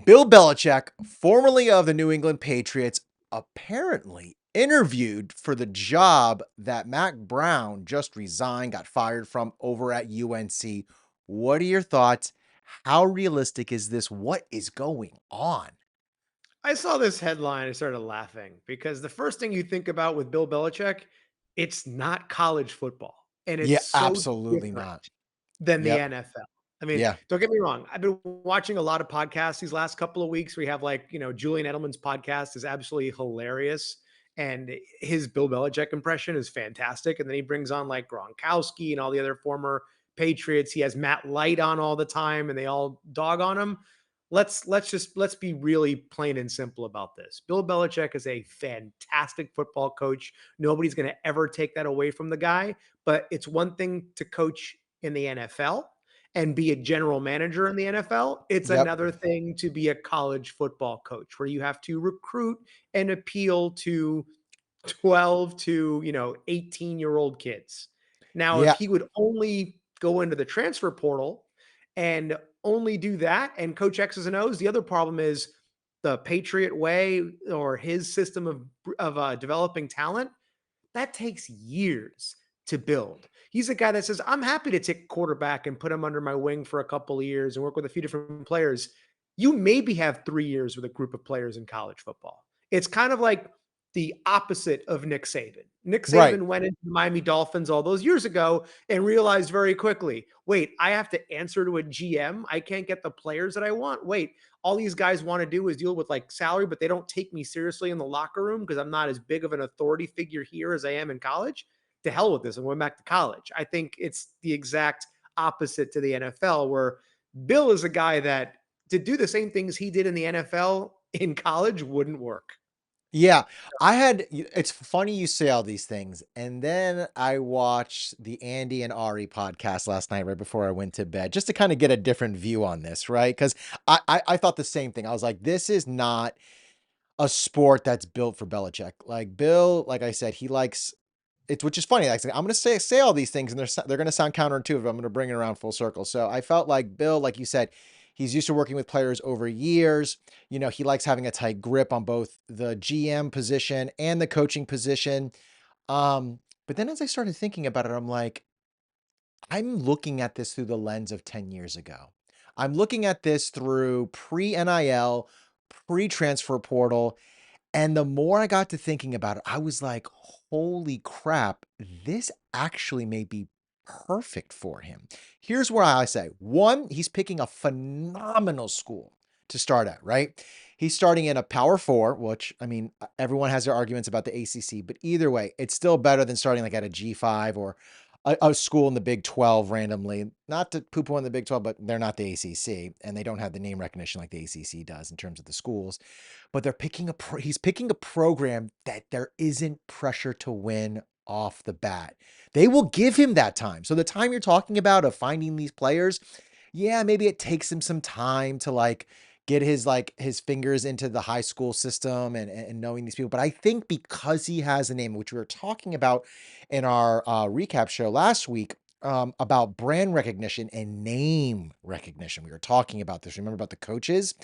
Bill Belichick, formerly of the New England Patriots, apparently interviewed for the job that Mac Brown just resigned, got fired from over at UNC. What are your thoughts? How realistic is this? What is going on? I saw this headline and started laughing because the first thing you think about with Bill Belichick, it's not college football, and Yeah, it's so absolutely different not. than the Yep. NFL. I mean, Yeah. don't get me wrong. I've been watching a lot of podcasts these last couple of weeks. We have Julian Edelman's podcast is absolutely hilarious. And his Bill Belichick impression is fantastic. And then he brings on like Gronkowski and all the other former Patriots. He has Matt Light on all the time and they all dog on him. Let's be really plain and simple about this. Bill Belichick is a fantastic football coach. Nobody's going to ever take that away from the guy, but it's one thing to coach in the NFL and be a general manager in the NFL. It's Yep. another thing to be a college football coach where you have to recruit and appeal to 12 to, 18-year-old kids. Now, if Yeah. he would only go into the transfer portal and only do that and coach X's and O's, the other problem is the Patriot way or his system of developing talent that takes years to build. He's a guy that says, I'm happy to take quarterback and put him under my wing for a couple of years and work with a few different players. You maybe have 3 years with a group of players in college football. It's kind of like the opposite of Nick Saban. Nick Right. Saban went into the Miami Dolphins all those years ago and realized very quickly, wait, I have to answer to a GM. I can't get the players that I want. Wait, all these guys want to do is deal with like salary, but they don't take me seriously in the locker room because I'm not as big of an authority figure here as I am in college. To hell with this. I'm going back to college. I think it's the exact opposite to the NFL, where Bill is a guy that to do the same things he did in the NFL in college wouldn't work. Yeah, it's funny you say all these things, and then I watched the Andy and Ari podcast last night right before I went to bed, just to kind of get a different view on this, right? Because I thought the same thing. I was like, this is not a sport that's built for Belichick. Like Bill, like I said, he likes it's which is funny. Like I'm gonna say all these things, and they're gonna sound counterintuitive. I'm gonna bring it around full circle. So I felt like Bill, like you said, he's used to working with players over years. He likes having a tight grip on both the GM position and the coaching position. But then as I started thinking about it, I'm like, I'm looking at this through the lens of 10 years ago. I'm looking at this through pre NIL, pre transfer portal, and the more I got to thinking about it, I was like, holy crap, this actually may be perfect for him. Here's where I say one, he's picking a phenomenal school to start at, right? He's starting in a Power Four, which I mean, everyone has their arguments about the ACC, but either way, it's still better than starting like at a G5 or a school in the Big 12 randomly. Not to poo poo on the Big 12, but they're not the ACC and they don't have the name recognition like the ACC does in terms of the schools, but he's picking a program that there isn't pressure to win off the bat. They will give him that time. So the time you're talking about of finding these players, yeah, maybe it takes him some time to get his fingers into the high school system and knowing these people. But I think because he has a name, which we were talking about in our recap show last week, about brand recognition and name recognition. We were talking about this. Remember about the coaches?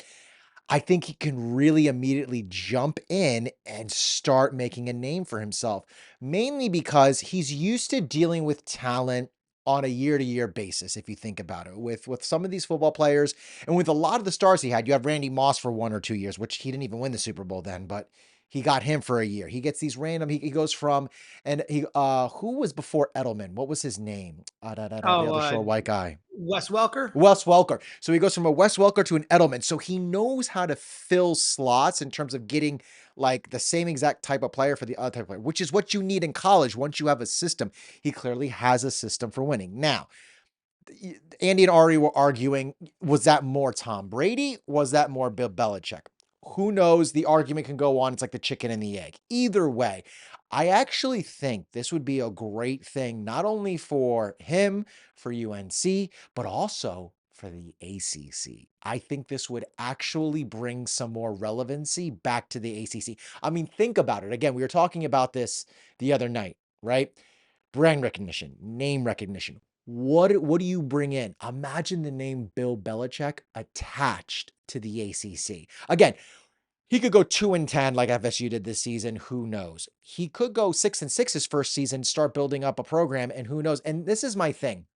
I think he can really immediately jump in and start making a name for himself, mainly because he's used to dealing with talent on a year-to-year basis, if you think about it. With some of these football players and with a lot of the stars he had, you have Randy Moss for 1 or 2 years, which he didn't even win the Super Bowl then, but he got him for a year. He gets these random, he goes from, and who was before Edelman? What was his name? The Oh, other short white guy. Wes Welker. Wes Welker. So he goes from a Wes Welker to an Edelman. So he knows how to fill slots in terms of getting like the same exact type of player for the other type of player, which is what you need in college once you have a system. He clearly has a system for winning. Now, Andy and Ari were arguing, was that more Tom Brady? Was that more Bill Belichick? Who knows? The argument can go on. It's like the chicken and the egg. Either way, I actually think this would be a great thing, not only for him, for UNC, but also for the ACC. I think this would actually bring some more relevancy back to the ACC. I mean, think about it. Again, we were talking about this the other night, right? Brand recognition, name recognition. What do you bring in? Imagine the name Bill Belichick attached to the ACC. Again, he could go 2-10 like FSU did this season. Who knows? He could go 6-6 his first season, start building up a program, and who knows? And this is my thing.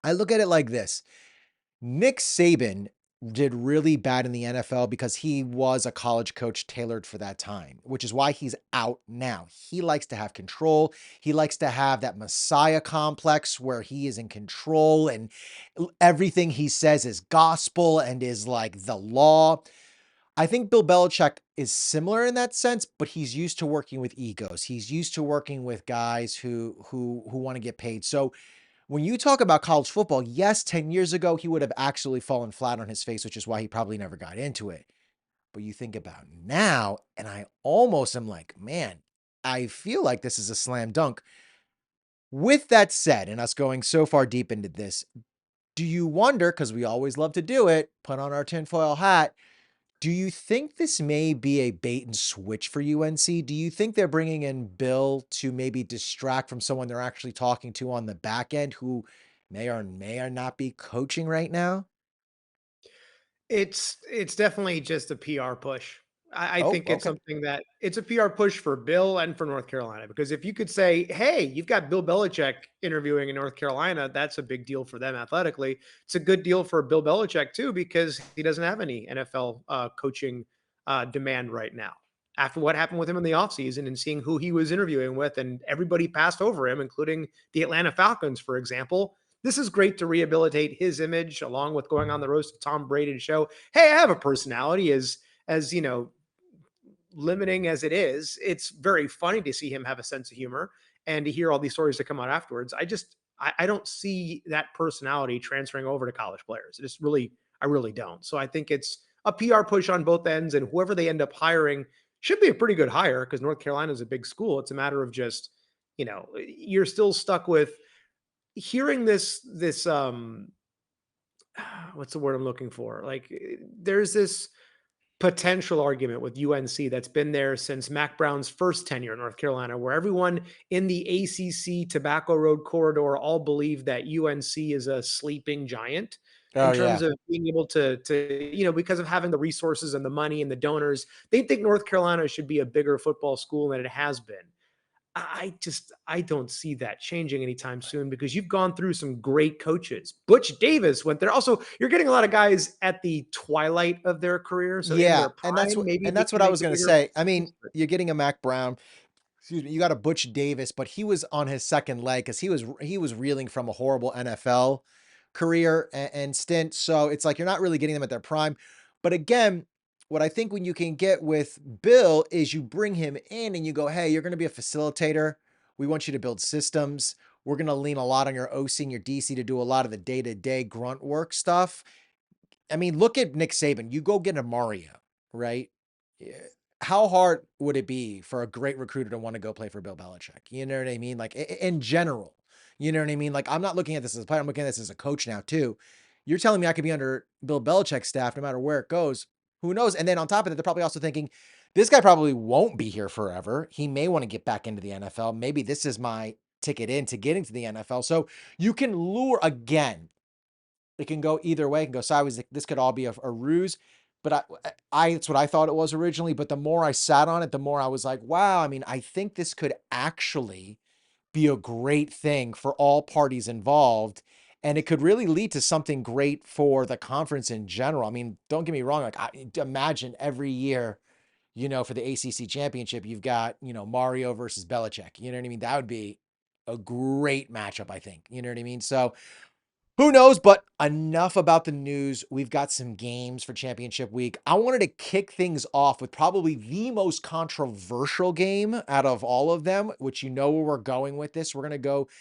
I look at it like this. Nick Saban did really bad in the NFL because he was a college coach tailored for that time, which is why he's out now. He likes to have control. He likes to have that messiah complex where he is in control and everything he says is gospel and is like the law. I think Bill Belichick is similar in that sense, but he's used to working with egos. He's used to working with guys who want to get paid. So when you talk about college football, yes, 10 years ago, he would have actually fallen flat on his face, which is why he probably never got into it. But you think about now, and I almost am like, man, I feel like this is a slam dunk. With that said, and us going so far deep into this, do you wonder, because we always love to do it, put on our tinfoil hat, do you think this may be a bait and switch for UNC? Do you think they're bringing in Bill to maybe distract from someone they're actually talking to on the back end who may or not be coaching right now? It's definitely just a PR push. I Oh, think it's okay. something that it's a PR push for Bill and for North Carolina, because if you could say, "Hey, you've got Bill Belichick interviewing in North Carolina," that's a big deal for them athletically. It's a good deal for Bill Belichick too, because he doesn't have any NFL coaching demand right now. After what happened with him in the offseason and seeing who he was interviewing with, and everybody passed over him, including the Atlanta Falcons, for example, this is great to rehabilitate his image, along with going on the roast of Tom Brady to show, hey, I have a personality. As you know, limiting as it is, it's very funny to see him have a sense of humor and to hear all these stories that come out afterwards. I don't see that personality transferring over to college players. I really don't. So I think it's a PR push on both ends, and whoever they end up hiring should be a pretty good hire because North Carolina is a big school. It's a matter of just, you're still stuck with hearing this what's the word I'm looking for? Like, there's this potential argument with UNC that's been there since Mac Brown's first tenure in North Carolina, where everyone in the ACC Tobacco Road corridor all believe that UNC is a sleeping giant in Oh, terms yeah. of being able to because of having the resources and the money and the donors. They think North Carolina should be a bigger football school than it has been. I don't see that changing anytime soon because you've gone through some great coaches. Butch Davis went there. Also, you're getting a lot of guys at the twilight of their career, so in Yeah, their prime, maybe and they that's can what I make was a gonna bigger say. I mean, difference, but you're getting a Mac Brown. Excuse me, you got a Butch Davis, but he was on his second leg because he was reeling from a horrible NFL career and stint. So it's like you're not really getting them at their prime. But again, what I think when you can get with Bill is you bring him in and you go, hey, you're going to be a facilitator. We want you to build systems. We're going to lean a lot on your OC and your DC to do a lot of the day-to-day grunt work stuff. I mean, look at Nick Saban. You go get a Mario, right? Yeah. How hard would it be for a great recruiter to want to go play for Bill Belichick? You know what I mean? Like in general, you know what I mean? Like I'm not looking at this as a player. I'm looking at this as a coach now too. You're telling me I could be under Bill Belichick's staff no matter where it goes. Who knows? And then on top of that, they're probably also thinking this guy probably won't be here forever. He may want to get back into the NFL. Maybe this is my ticket into getting to the NFL. So you can lure again. It can go either way. It can go sideways. This could all be a ruse, but it's what I thought it was originally. But the more I sat on it, the more I was like, wow. I mean, I think this could actually be a great thing for all parties involved. And it could really lead to something great for the conference in general. I mean, don't get me wrong. Like, imagine every year, for the ACC championship, you've got, Mario versus Belichick. You know what I mean? That would be a great matchup, I think. You know what I mean? So, who knows? But enough about the news. We've got some games for championship week. I wanted to kick things off with probably the most controversial game out of all of them, which where we're going with this. We're going to go